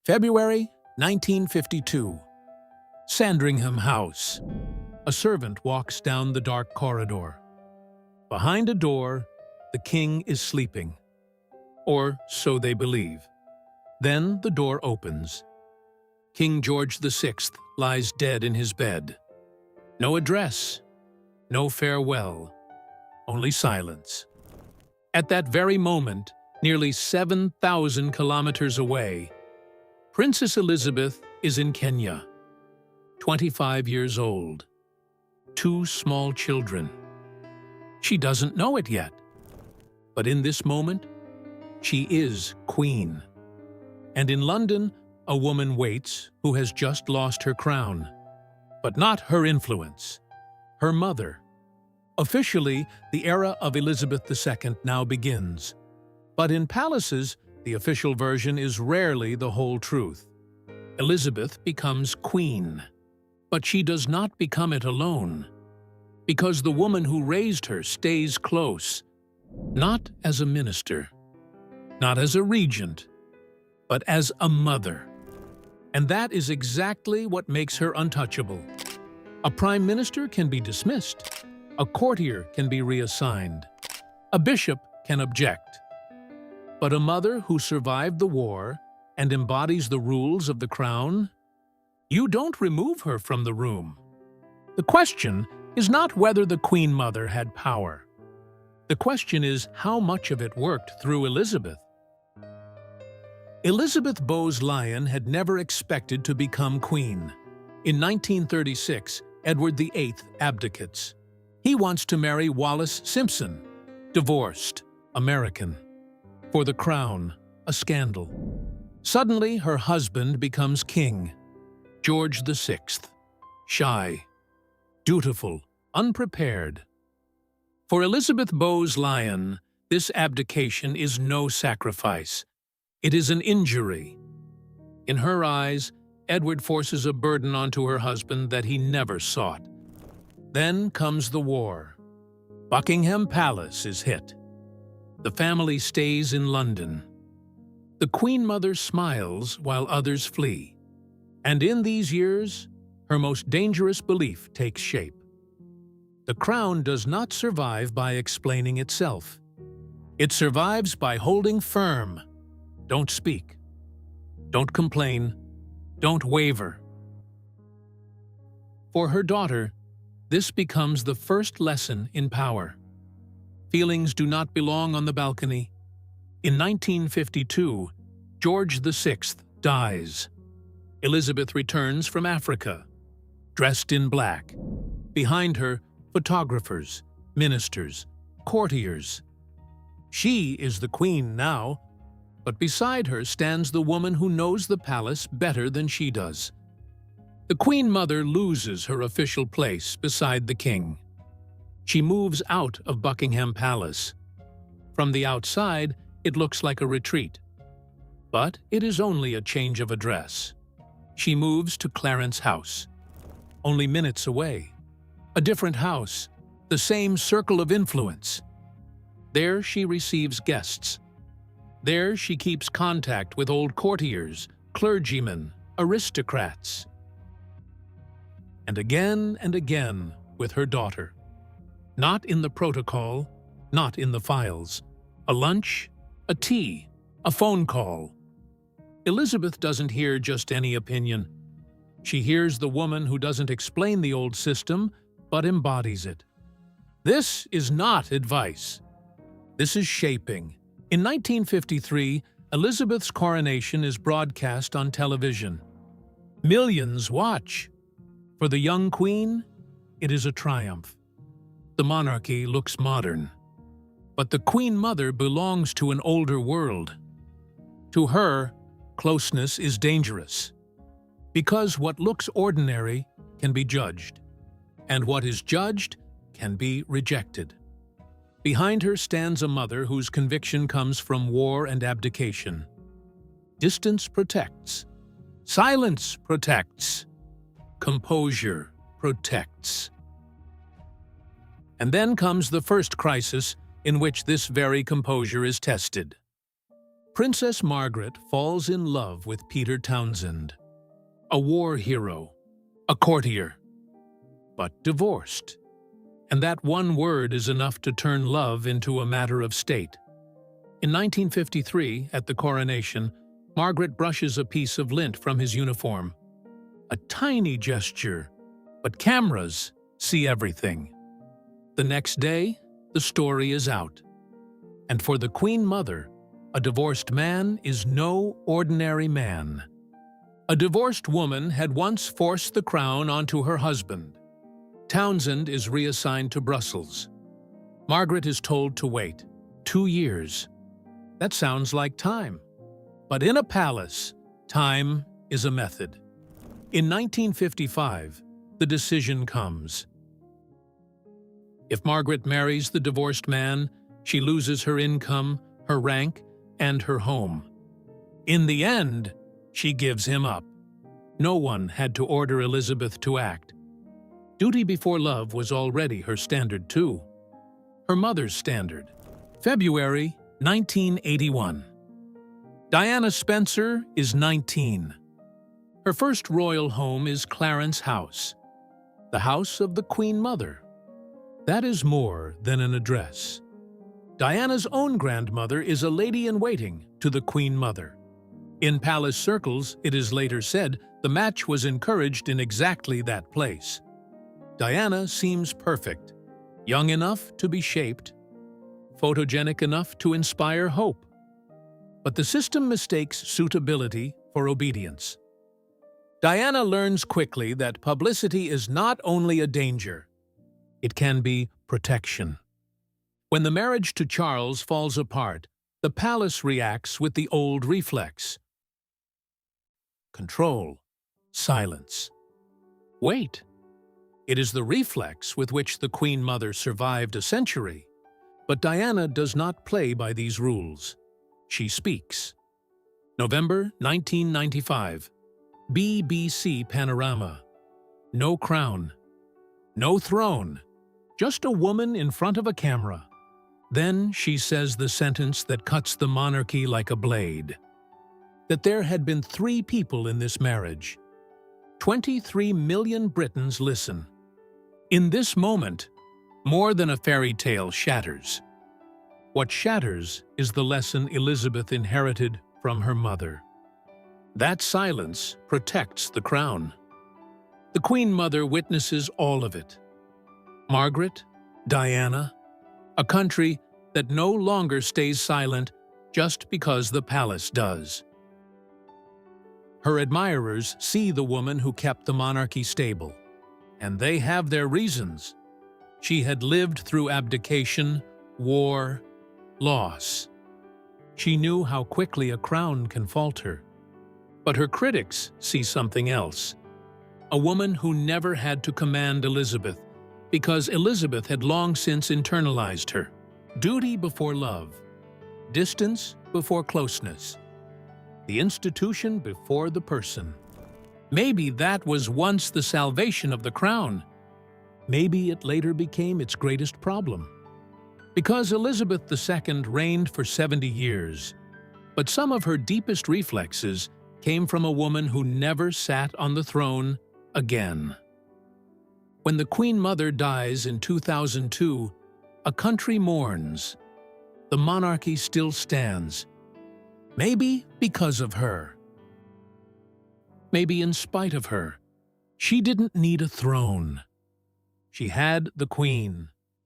February 1952. Sandringham House. A servant walks down the dark corridor. Behind a door, the king is sleeping. Or so they believe. Then the door opens. King George VI lies dead in his bed. No address, no farewell, only silence. At that very moment, nearly 7,000 kilometers away, Princess Elizabeth is in Kenya, 25 years old, 2 small children. She doesn't know it yet, but in this moment, she is queen. And in London, a woman waits who has just lost her crown, but not her influence, her mother. Officially, the era of Elizabeth II now begins, but in palaces, the official version is rarely the whole truth. Elizabeth becomes queen, but she does not become it alone, because the woman who raised her stays close, not as a minister, not as a regent, but as a mother. And that is exactly what makes her untouchable. A prime minister can be dismissed, a courtier can be reassigned, a bishop can object. But a mother who survived the war and embodies the rules of the crown, you don't remove her from the room. The question is not whether the Queen Mother had power. The question is how much of it worked through Elizabeth. Elizabeth Bowes-Lyon had never expected to become queen. In 1936, Edward VIII abdicates. He wants to marry Wallis Simpson, divorced, American. For the crown, a scandal. Suddenly, her husband becomes king, George VI, shy, dutiful, unprepared. For Elizabeth Bowes-Lyon, this abdication is no sacrifice. It is an injury. In her eyes, Edward forces a burden onto her husband that he never sought. Then comes the war. Buckingham Palace is hit. The family stays in London. The Queen Mother smiles while others flee. And in these years, her most dangerous belief takes shape. The crown does not survive by explaining itself. It survives by holding firm. Don't speak. Don't complain. Don't waver. For her daughter, this becomes the first lesson in power. Feelings do not belong on the balcony. In 1952, George VI dies. Elizabeth returns from Africa, dressed in black. Behind her, photographers, ministers, courtiers. She is the queen now, but beside her stands the woman who knows the palace better than she does. The Queen Mother loses her official place beside the king. She moves out of Buckingham Palace. From the outside, it looks like a retreat. But it is only a change of address. She moves to Clarence House, only minutes away. A different house, the same circle of influence. There she receives guests. There she keeps contact with old courtiers, clergymen, aristocrats. And again with her daughter. Not in the protocol, not in the files. A lunch, a tea, a phone call. Elizabeth doesn't hear just any opinion. She hears the woman who doesn't explain the old system, but embodies it. This is not advice. This is shaping. In 1953, Elizabeth's coronation is broadcast on television. Millions watch. For the young queen, it is a triumph. The monarchy looks modern. But the Queen Mother belongs to an older world. To her, closeness is dangerous. Because what looks ordinary can be judged. And what is judged can be rejected. Behind her stands a mother whose conviction comes from war and abdication. Distance protects. Silence protects. Composure protects. And then comes the first crisis in which this very composure is tested. Princess Margaret falls in love with Peter Townsend, a war hero, a courtier, but divorced. And that one word is enough to turn love into a matter of state. In 1953, at the coronation, Margaret brushes a piece of lint from his uniform. A tiny gesture, but cameras see everything. The next day, the story is out. And for the Queen Mother, a divorced man is no ordinary man. A divorced woman had once forced the crown onto her husband. Townsend is reassigned to Brussels. Margaret is told to wait 2 years. That sounds like time. But in a palace, time is a method. In 1955, the decision comes. If Margaret marries the divorced man, she loses her income, her rank, and her home. In the end, she gives him up. No one had to order Elizabeth to act. Duty before love was already her standard too. Her mother's standard. February 1981. Diana Spencer is 19. Her first royal home is Clarence House, the house of the Queen Mother. That is more than an address. Diana's own grandmother is a lady-in-waiting to the Queen Mother. In palace circles, it is later said, the match was encouraged in exactly that place. Diana seems perfect, young enough to be shaped, photogenic enough to inspire hope. But the system mistakes suitability for obedience. Diana learns quickly that publicity is not only a danger, it can be protection. When the marriage to Charles falls apart, the palace reacts with the old reflex. Control. Silence. Wait. It is the reflex with which the Queen Mother survived a century. But Diana does not play by these rules. She speaks. November 1995. BBC Panorama. No crown. No throne. Just a woman in front of a camera. Then she says the sentence that cuts the monarchy like a blade. That there had been 3 people in this marriage. 23 million Britons listen. In this moment, more than a fairy tale shatters. What shatters is the lesson Elizabeth inherited from her mother. That silence protects the crown. The Queen Mother witnesses all of it. Margaret, Diana, a country that no longer stays silent just because the palace does. Her admirers see the woman who kept the monarchy stable, and they have their reasons. She had lived through abdication, war, loss. She knew how quickly a crown can falter. But her critics see something else. A woman who never had to command Elizabeth, because Elizabeth had long since internalized her. Duty before love. Distance before closeness. The institution before the person. Maybe that was once the salvation of the crown. Maybe it later became its greatest problem. Because Elizabeth II reigned for 70 years, but some of her deepest reflexes came from a woman who never sat on the throne again. When the Queen Mother dies in 2002, a country mourns. The monarchy still stands. Maybe because of her. Maybe in spite of her. She didn't need a throne. She had the Queen.